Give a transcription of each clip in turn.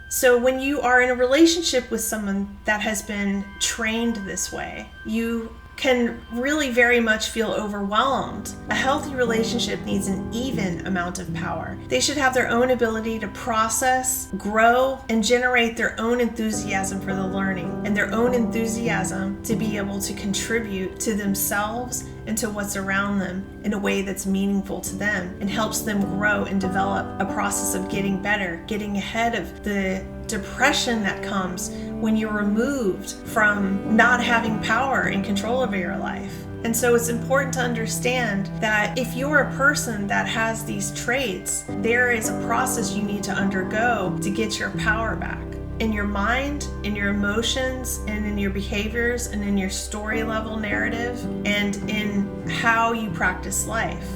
So when you are in a relationship with someone that has been trained this way, you can really very much feel overwhelmed. A healthy relationship needs an even amount of power. They should have their own ability to process, grow, and generate their own enthusiasm for the learning and their own enthusiasm to be able to contribute to themselves and to what's around them in a way that's meaningful to them and helps them grow and develop a process of getting better, getting ahead of the depression that comes when you're removed from not having power and control over your life. And so it's important to understand that if you're a person that has these traits, there is a process you need to undergo to get your power back. In your mind, in your emotions, and in your behaviors, and in your story level narrative, and in how you practice life.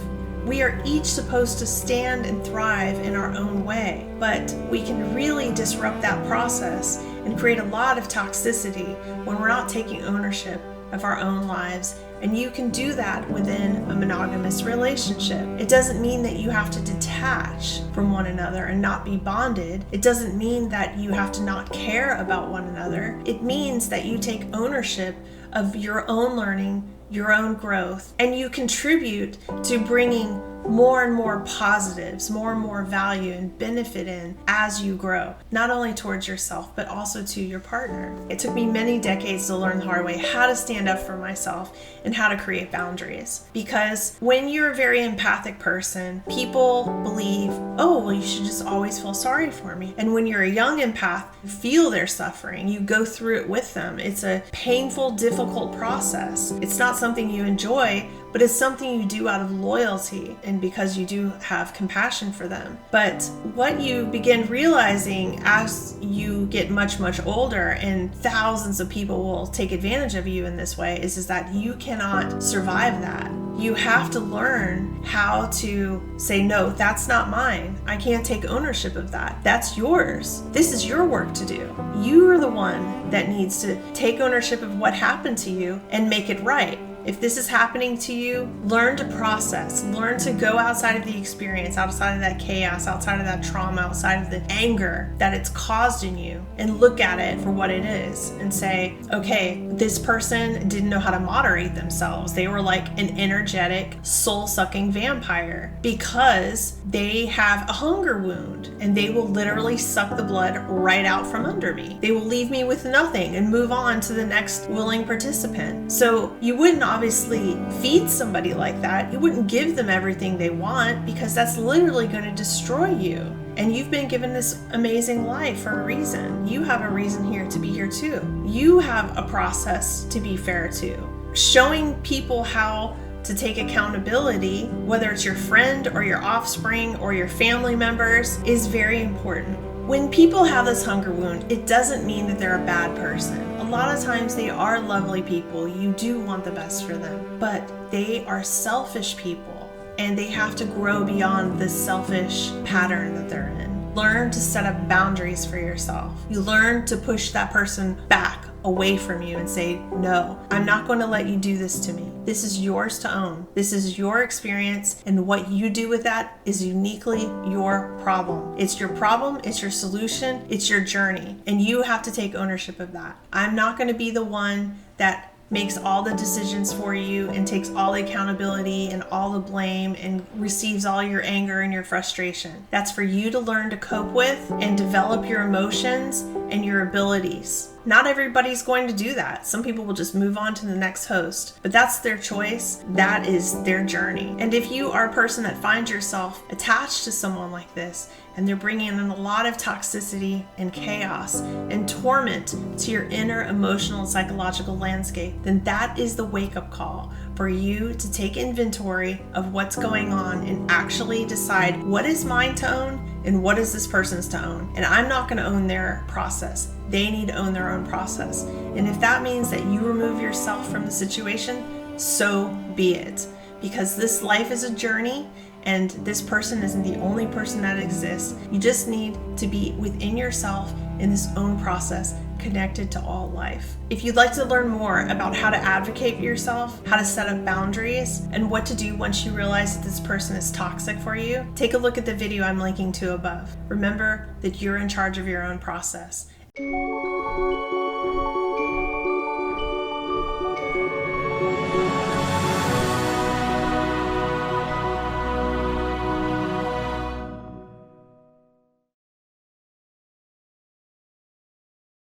We are each supposed to stand and thrive in our own way, but we can really disrupt that process and create a lot of toxicity when we're not taking ownership of our own lives. And you can do that within a monogamous relationship. It doesn't mean that you have to detach from one another and not be bonded. It doesn't mean that you have to not care about one another. It means that you take ownership of your own learning, your own growth, and you contribute to bringing more and more positives, more and more value and benefit in as you grow, not only towards yourself, but also to your partner. It took me many decades to learn the hard way how to stand up for myself and how to create boundaries. Because when you're a very empathic person, people believe, oh, well, you should just always feel sorry for me. And when you're a young empath, you feel their suffering, you go through it with them. It's a painful, difficult process. It's not something you enjoy, but it's something you do out of loyalty and because you do have compassion for them. But what you begin realizing as you get much, much older and thousands of people will take advantage of you in this way is that you cannot survive that. You have to learn how to say, no, that's not mine. I can't take ownership of that. That's yours. This is your work to do. You are the one that needs to take ownership of what happened to you and make it right. If this is happening to you, learn to process, learn to go outside of the experience, outside of that chaos, outside of that trauma, outside of the anger that it's caused in you, and look at it for what it is and say, okay, this person didn't know how to moderate themselves. They were like an energetic, soul-sucking vampire because they have a hunger wound and they will literally suck the blood right out from under me. They will leave me with nothing and move on to the next willing participant. So you wouldn't obviously feed somebody like that. You wouldn't give them everything they want because that's literally going to destroy you. And you've been given this amazing life for a reason. You have a reason here to be here too. You have a process to be fair to. Showing people how to take accountability, whether it's your friend or your offspring or your family members, is very important. When people have this hunger wound, it doesn't mean that they're a bad person. A lot of times they are lovely people. You do want the best for them, but they are selfish people and they have to grow beyond this selfish pattern that they're in. Learn to set up boundaries for yourself. You learn to push that person back away from you and say, no, I'm not going to let you do this to me. This is yours to own. This is your experience, and what you do with that is uniquely your problem. It's your problem, it's your solution, it's your journey, and you have to take ownership of that. I'm not going to be the one that makes all the decisions for you and takes all the accountability and all the blame and receives all your anger and your frustration. That's for you to learn to cope with and develop your emotions and your abilities. Not everybody's going to do that. Some people will just move on to the next host, but that's their choice. That is their journey. And if you are a person that finds yourself attached to someone like this, and they're bringing in a lot of toxicity and chaos and torment to your inner emotional and psychological landscape, then that is the wake-up call for you to take inventory of what's going on and actually decide what is mine to own and what is this person's to own. And I'm not going to own their process. They need to own their own process. And if that means that you remove yourself from the situation, so be it. Because this life is a journey, And this person isn't the only person that exists. You just need to be within yourself in this own process, connected to all life. If you'd like to learn more about how to advocate for yourself, how to set up boundaries, and what to do once you realize that this person is toxic for you, take a look at the video I'm linking to above. Remember that you're in charge of your own process.